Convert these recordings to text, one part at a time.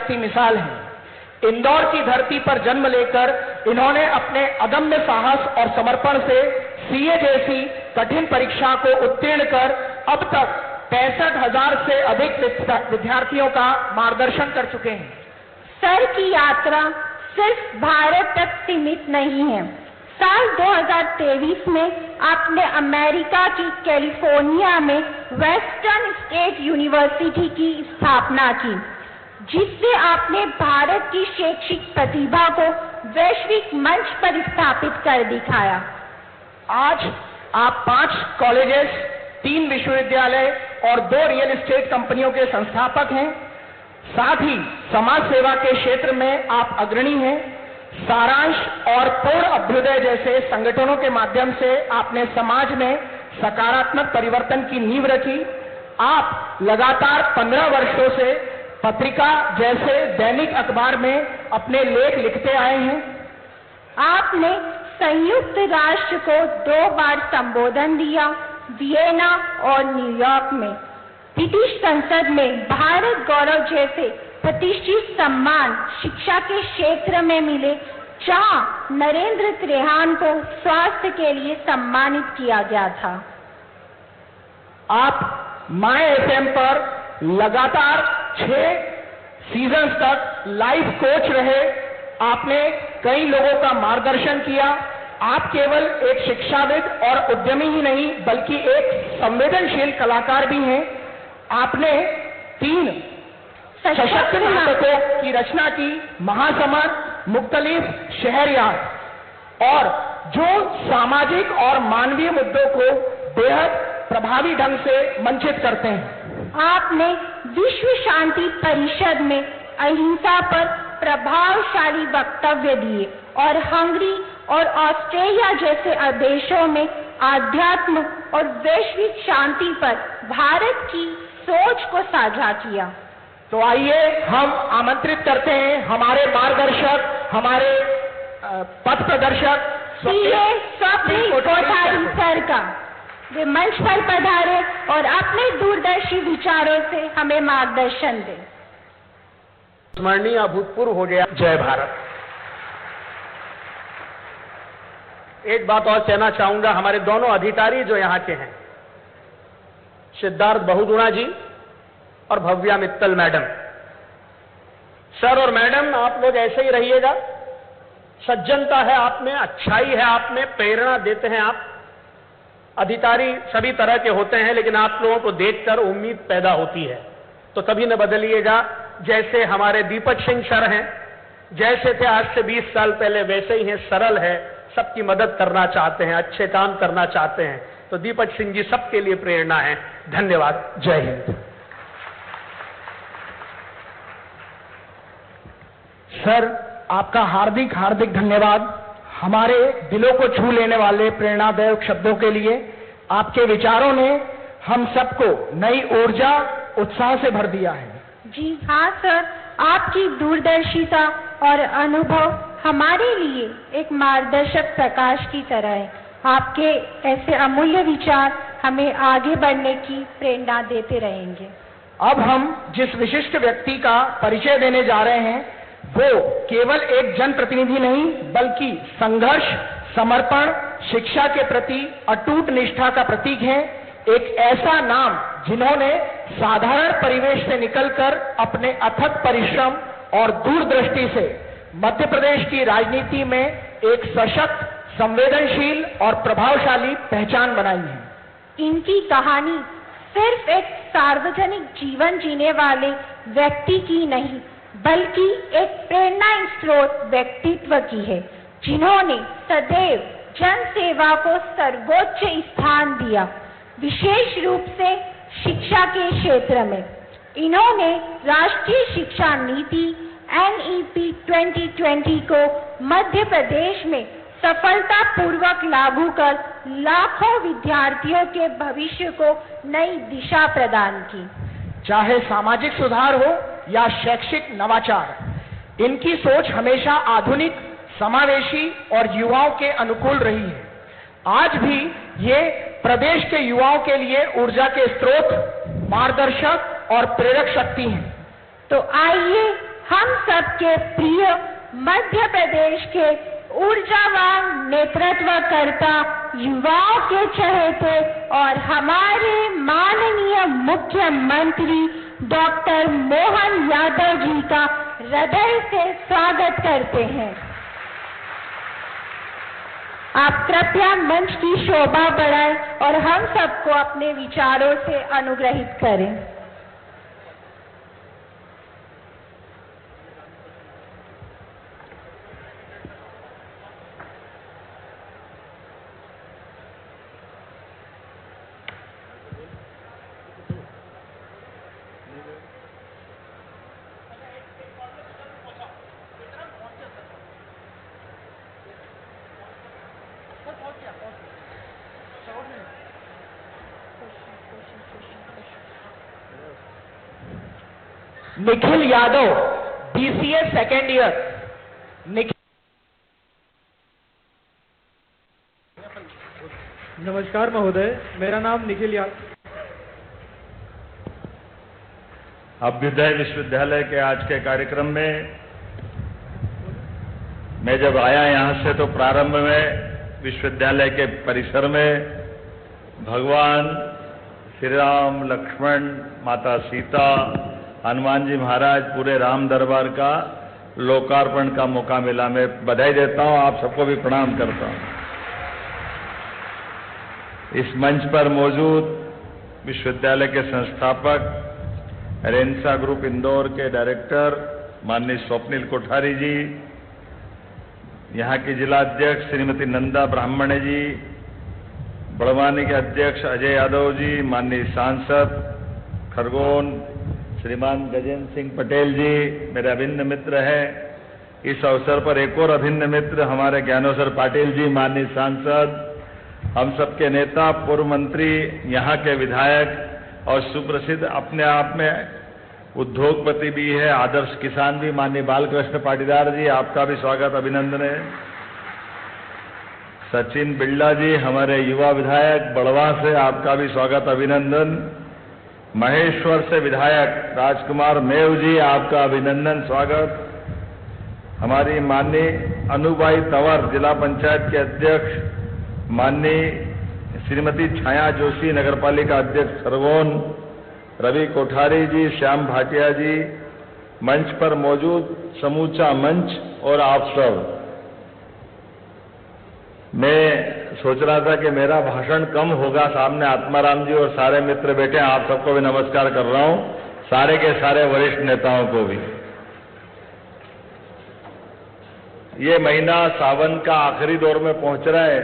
जागती मिसाल हैं। इंदौर की धरती पर जन्म लेकर इन्होंने अपने अदम्य साहस और समर्पण से सीए जैसी कठिन परीक्षा को उत्तीर्ण कर अब तक 65,000 से अधिक विद्यार्थियों का मार्गदर्शन कर चुके हैं। सर की यात्रा सिर्फ भारत तक सीमित नहीं है। साल 2023 में आपने अमेरिका की कैलिफोर्निया में वेस्टर्न स्टेट यूनिवर्सिटी की स्थापना की, जिससे आपने भारत की शैक्षिक प्रतिभा को वैश्विक मंच पर स्थापित कर दिखाया। आज आप 5 कॉलेजेस, 3 विश्वविद्यालय और 2 रियल एस्टेट कंपनियों के संस्थापक हैं। साथ ही समाज सेवा के क्षेत्र में आप अग्रणी हैं। सारांश और पूर्ण अभ्युदय जैसे संगठनों के माध्यम से आपने समाज में सकारात्मक परिवर्तन की नींव रखी। आप लगातार 15 वर्षों से पत्रिका जैसे दैनिक अखबार में अपने लेख लिखते आए हैं। आपने संयुक्त राष्ट्र को 2 बार संबोधन दिया, वियना और न्यूयॉर्क में। ब्रिटिश संसद में भारत गौरव जैसे प्रतिष्ठित सम्मान शिक्षा के क्षेत्र में मिले, जहां नरेंद्र त्रेहान को स्वास्थ्य के लिए सम्मानित किया गया था। आप माय एफएम पर लगातार 6 सीजन तक लाइफ कोच रहे। आपने कई लोगों का मार्गदर्शन किया। आप केवल एक शिक्षाविद और उद्यमी ही नहीं, बल्कि एक संवेदनशील कलाकार भी हैं। आपने 3 सशक्त नाटकों की रचना की, महासमर, मुख्तलिफ, शहरयार, और जो सामाजिक और मानवीय मुद्दों को बेहद प्रभावी ढंग से मंचित करते हैं। आपने विश्व शांति परिषद में अहिंसा पर प्रभावशाली वक्तव्य दिए और हंगरी और ऑस्ट्रेलिया जैसे देशों में आध्यात्म और वैश्विक शांति पर भारत की सोच को साझा किया। तो आइए हम आमंत्रित करते हैं हमारे मार्गदर्शक, हमारे पथ प्रदर्शक स्वप्निल कोठारी सर का, वे मंच पर पधारे और अपने दूरदर्शी विचारों से हमें मार्गदर्शन दें। स्मरणीय अभूतपूर्व हो गया। जय भारत। एक बात और कहना चाहूंगा, हमारे दोनों अधिकारी जो यहाँ के हैं, सिद्धार्थ बहुगुणा जी और भव्या मित्तल मैडम, सर और मैडम आप लोग ऐसे ही रहिएगा। सज्जनता है आप में, अच्छाई है आप में, प्रेरणा देते हैं आप। अधिकारी सभी तरह के होते हैं, लेकिन आप लोगों को देखकर उम्मीद पैदा होती है, तो कभी न बदलिएगा। जैसे हमारे दीपक सिंह सर हैं, जैसे थे आज से 20 साल पहले, वैसे ही हैं, सरल है, सबकी मदद करना चाहते हैं, अच्छे काम करना चाहते हैं। तो दीपक सिंह जी सबके लिए प्रेरणा है। धन्यवाद। जय हिंद। सर, आपका हार्दिक हार्दिक धन्यवाद हमारे दिलों को छू लेने वाले प्रेरणादायक शब्दों के लिए। आपके विचारों ने हम सबको नई ऊर्जा, उत्साह से भर दिया है। जी हाँ सर, आपकी दूरदर्शिता और अनुभव हमारे लिए एक मार्गदर्शक प्रकाश की तरह है। आपके ऐसे अमूल्य विचार हमें आगे बढ़ने की प्रेरणा देते रहेंगे। अब हम जिस विशिष्ट व्यक्ति का परिचय देने जा रहे हैं, वो केवल एक जनप्रतिनिधि नहीं, बल्कि संघर्ष, समर्पण, शिक्षा के प्रति अटूट निष्ठा का प्रतीक है। एक ऐसा नाम जिन्होंने साधारण परिवेश से निकलकर अपने अथक परिश्रम और दूरदृष्टि से मध्य प्रदेश की राजनीति में एक सशक्त, संवेदनशील और प्रभावशाली पहचान बनाई है। इनकी कहानी सिर्फ एक सार्वजनिक जीवन जीने वाले व्यक्ति की नहीं, बल्कि एक प्रेरणा स्रोत व्यक्तित्व की है, जिन्होंने सदैव जन सेवा को सर्वोच्च स्थान दिया, विशेष रूप से शिक्षा के क्षेत्र में। इन्होंने राष्ट्रीय शिक्षा नीति NEP 2020 को मध्य प्रदेश में सफलतापूर्वक लागू कर लाखों विद्यार्थियों के भविष्य को नई दिशा प्रदान की। चाहे सामाजिक सुधार हो या शैक्षिक नवाचार, इनकी सोच हमेशा आधुनिक, समावेशी और युवाओं के अनुकूल रही है। आज भी ये प्रदेश के युवाओं के लिए ऊर्जा के स्रोत, मार्गदर्शक और प्रेरक शक्ति हैं। तो आइए हम सबके प्रिय मध्य प्रदेश के ऊर्जावान नेतृत्वकर्ता, युवाओं के चहेते और हमारे माननीय मुख्यमंत्री डॉक्टर मोहन यादव जी का हृदय से स्वागत करते हैं। आप कृपया मंच की शोभा बढ़ाएं और हम सबको अपने विचारों से अनुग्रहित करें। Nikhil Yadav, BCA second year. नमस्कार महोदय, मेरा नाम निखिल यादव। अभ्युदय विश्वविद्यालय के आज के कार्यक्रम में मैं जब आया यहां से तो प्रारंभ में विश्वविद्यालय के परिसर में भगवान श्री राम, लक्ष्मण, माता सीता, हनुमान जी महाराज, पूरे राम दरबार का लोकार्पण का मौका मिला। मैं बधाई देता हूं, आप सबको भी प्रणाम करता हूं। इस मंच पर मौजूद विश्वविद्यालय के संस्थापक, रेंसा ग्रुप इंदौर के डायरेक्टर माननीय स्वप्निल कोठारी जी, यहाँ की जिला अध्यक्ष श्रीमती नंदा ब्राह्मणे जी, बड़वानी के अध्यक्ष अजय यादव जी, माननीय सांसद खरगोन श्रीमान गजेंद्र सिंह पटेल जी, मेरे अभिन्न मित्र हैं। इस अवसर पर एक और अभिन्न मित्र हमारे ज्ञानेश्वर पाटिल जी, माननीय सांसद, हम सबके नेता, पूर्व मंत्री, यहाँ के विधायक और सुप्रसिद्ध अपने आप में उद्योगपति भी है, आदर्श किसान भी, माननीय बालकृष्ण पाटीदार जी, आपका भी स्वागत, अभिनंदन है। सचिन बिरला जी, हमारे युवा विधायक बड़वा से, आपका भी स्वागत, अभिनंदन। महेश्वर से विधायक राजकुमार मेव जी, आपका अभिनंदन, स्वागत। हमारी माननीय अनुबाई तंवर, जिला पंचायत के अध्यक्ष, माननीय श्रीमती छाया जोशी, नगरपालिका अध्यक्ष खरगोन, रवि कोठारी जी, श्याम भाटिया जी, मंच पर मौजूद समूचा मंच और आप सब। मैं सोच रहा था कि मेरा भाषण कम होगा, सामने आत्माराम जी और सारे मित्र बैठे, आप सबको भी नमस्कार कर रहा हूं, सारे के सारे वरिष्ठ नेताओं को भी। ये महीना सावन का आखिरी दौर में पहुंच रहा है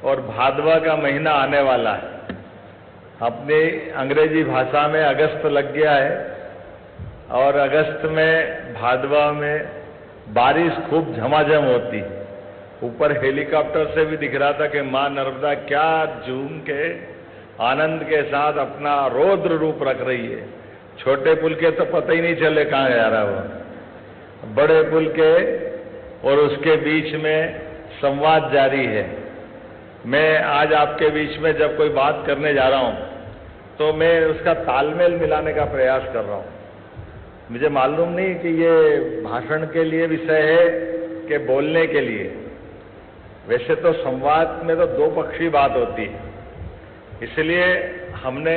और भादवा का महीना आने वाला है। अपनी अंग्रेजी भाषा में अगस्त लग गया है और अगस्त में भादवा में बारिश खूब झमाझम होती है। ऊपर हेलीकॉप्टर से भी दिख रहा था कि मां नर्मदा क्या झूम के आनंद के साथ अपना रौद्र रूप रख रही है। छोटे पुल के तो पता ही नहीं चले कहां जा रहा वो, बड़े पुल के और उसके बीच में संवाद जारी है। मैं आज आपके बीच में जब कोई बात करने जा रहा हूं तो मैं उसका तालमेल मिलाने का प्रयास कर रहा हूं। मुझे मालूम नहीं कि ये भाषण के लिए विषय है कि बोलने के लिए। वैसे तो संवाद में तो दो पक्षी बात होती है, इसलिए हमने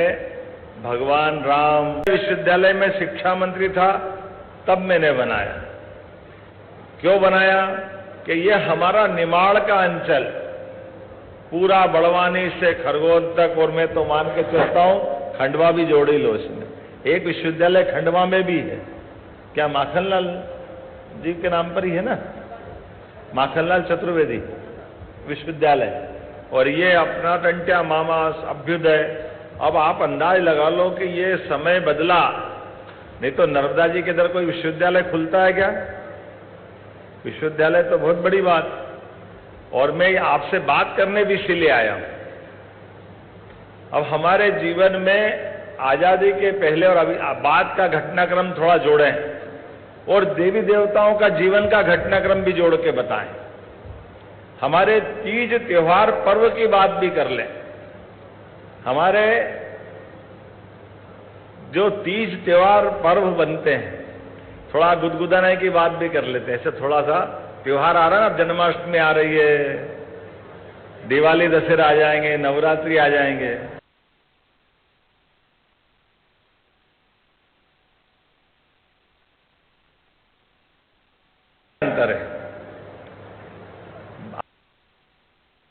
भगवान राम विश्वविद्यालय में शिक्षा मंत्री था तब मैंने बनाया। क्यों बनाया कि यह हमारा निमाड़ का अंचल पूरा बड़वानी से खरगोन तक, और मैं तो मान के चलता हूं खंडवा भी जोड़ ही लो इसमें। एक विश्वविद्यालय खंडवा में भी है, क्या माखनलाल जी के नाम पर ही है ना, माखनलाल चतुर्वेदी विश्वविद्यालय, और ये अपना टंट्या मामा अभ्युदय। अब आप अंदाज लगा लो कि ये समय बदला, नहीं तो नर्मदा जी के इधर कोई विश्वविद्यालय खुलता है क्या? विश्वविद्यालय तो बहुत बड़ी बात। और मैं आपसे बात करने भी इसीलिए आया हूं। अब हमारे जीवन में आजादी के पहले और अभी बाद का घटनाक्रम थोड़ा जोड़ें और देवी देवताओं का जीवन का घटनाक्रम भी जोड़ के बताएं। हमारे तीज त्योहार पर्व की बात भी कर लें। हमारे जो तीज त्योहार पर्व बनते हैं, थोड़ा गुदगुदाने की बात भी कर लेते हैं, ऐसे थोड़ा सा त्योहार आ रहा है ना, जन्माष्टमी आ रही है, दिवाली दशहरा आ जाएंगे, नवरात्रि आ जाएंगे। अंतर है।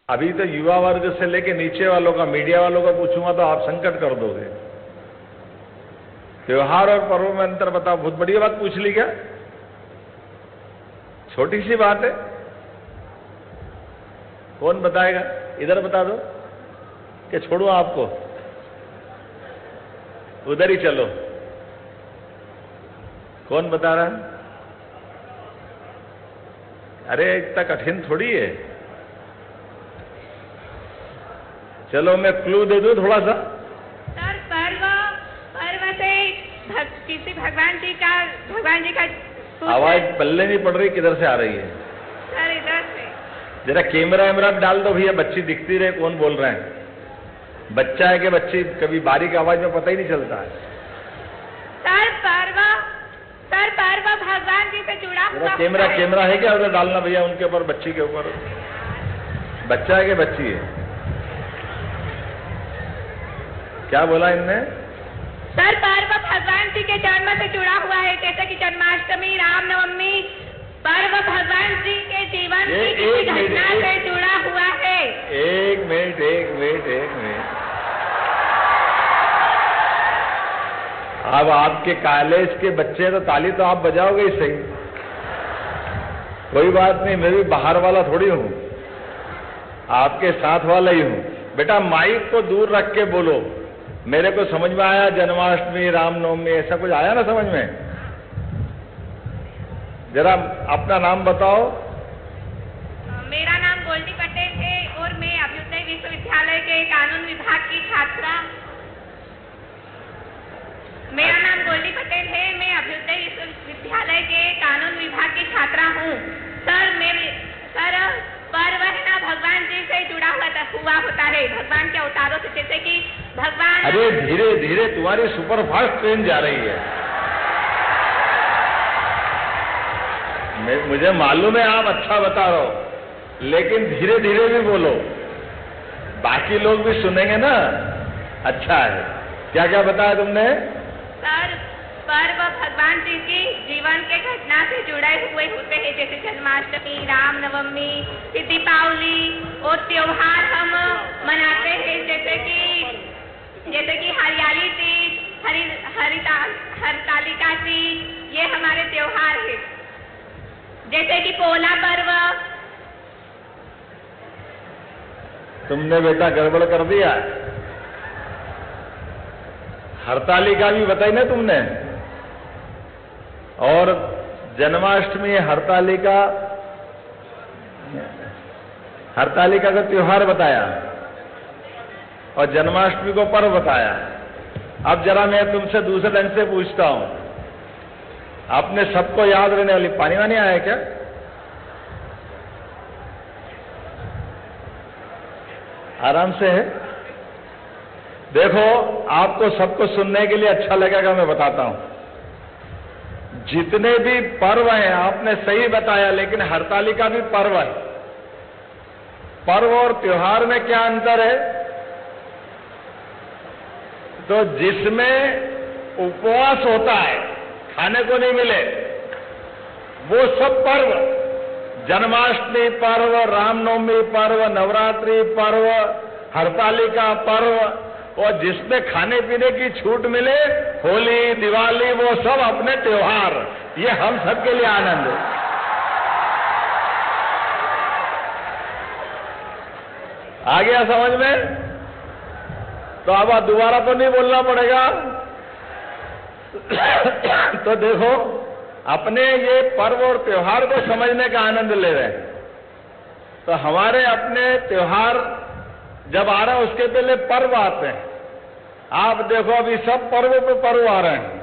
अभी तो युवा वर्ग से लेके नीचे वालों का, मीडिया वालों का पूछूंगा तो आप संकट कर दोगे। त्योहार और पर्व में अंतर बताओ। बहुत बढ़िया बात पूछ ली क्या? छोटी सी बात है, कौन बताएगा? इधर बता दो कि छोड़ो आपको, उधर ही चलो। कौन बता रहा है? अरे इतना कठिन थोड़ी है। चलो मैं क्लू दे दूं थोड़ा सा। सर पर्व से किसी भगवान जी का आवाज पल्ले नहीं पड़ रही, किधर से आ रही है? सर इधर से। जरा कैमरा डाल दो भैया, बच्ची दिखती रहे कौन बोल रहे हैं। बच्चा है कि बच्ची? कभी बारीक आवाज में पता ही नहीं चलता है। सर पर्व भगवान जी से जुड़ा हुआ कैमरा है क्या? उधर डालना भैया, उनके ऊपर, बच्ची के ऊपर। बच्चा है कि बच्ची है? क्या बोला इनने? सर पर्व भगवान जी के जन्म से जुड़ा हुआ है, जैसे कि जन्माष्टमी, रामनवमी। पर्व भगवान जी के जीवन की किसी घटना से जुड़ा हुआ है। एक मिनट। अब आपके कॉलेज के बच्चे तो ताली तो आप बजाओगे ही सही, कोई बात नहीं, मैं भी बाहर वाला थोड़ी हूं, आपके साथ वाला ही हूं। बेटा माइक को दूर रख के बोलो। मेरे को समझ में आया जन्माष्टमी, रामनवमी, ऐसा कुछ आया ना समझ में? जरा अपना नाम बताओ। मेरा नाम गोल्डी पटेल है और मैं अभ्युदय विश्वविद्यालय के कानून विभाग की छात्रा। मेरा नाम गोल्डी पटेल है, मैं अभ्युदय विश्वविद्यालय के कानून विभाग की छात्रा हूँ। सर पर्व है ना, भगवान जी से जुड़ा हुआ होता है, भगवान के अवतारों से। जैसे कि भगवान। अरे धीरे धीरे, तुम्हारी सुपरफास्ट ट्रेन जा रही है। मुझे मालूम है आप अच्छा बता रहे हो, लेकिन धीरे धीरे भी बोलो, बाकी लोग भी सुनेंगे ना। अच्छा है, क्या क्या बताया तुमने? सर पर्व भगवान जी की जीवन के घटना से जुड़े हुए होते हैं, जैसे जन्माष्टमी, रामनवमी, फिर दीपावली। और त्योहार हम मनाते हैं, जैसे कि हरियाली तीज, हरतालिका तीज, ये हमारे त्योहार है। जैसे कि पोला पर्व। तुमने बेटा गड़बड़ कर दिया। हरतालिका भी बताई ना तुमने, और जन्माष्टमी, हरतालिका का त्योहार बताया और जन्माष्टमी को पर्व बताया। अब जरा मैं तुमसे दूसरे ढंग से पूछता हूं, आपने सबको याद रहने वाली, पानी वानी आया क्या? आराम से है। देखो आपको सबको सुनने के लिए अच्छा लगेगा, मैं बताता हूं। जितने भी पर्व हैं आपने सही बताया, लेकिन हरतालिका भी पर्व है। पर्व और त्योहार में क्या अंतर है? तो जिसमें उपवास होता है, खाने को नहीं मिले, वो सब पर्व, जन्माष्टमी पर्व, रामनवमी पर्व, नवरात्रि पर्व, हरतालिका पर्व। और जिसमें खाने पीने की छूट मिले, होली, दिवाली, वो सब अपने त्योहार। ये हम सबके लिए आनंद है। आ गया समझ में? तो अब दोबारा तो नहीं बोलना पड़ेगा। तो देखो, अपने ये पर्व और त्योहार को समझने का आनंद ले रहे हैं। तो हमारे अपने त्योहार जब आ रहा है, उसके पहले पर्व आते हैं। आप देखो अभी सब पर्वों पे पर्व आ रहे हैं।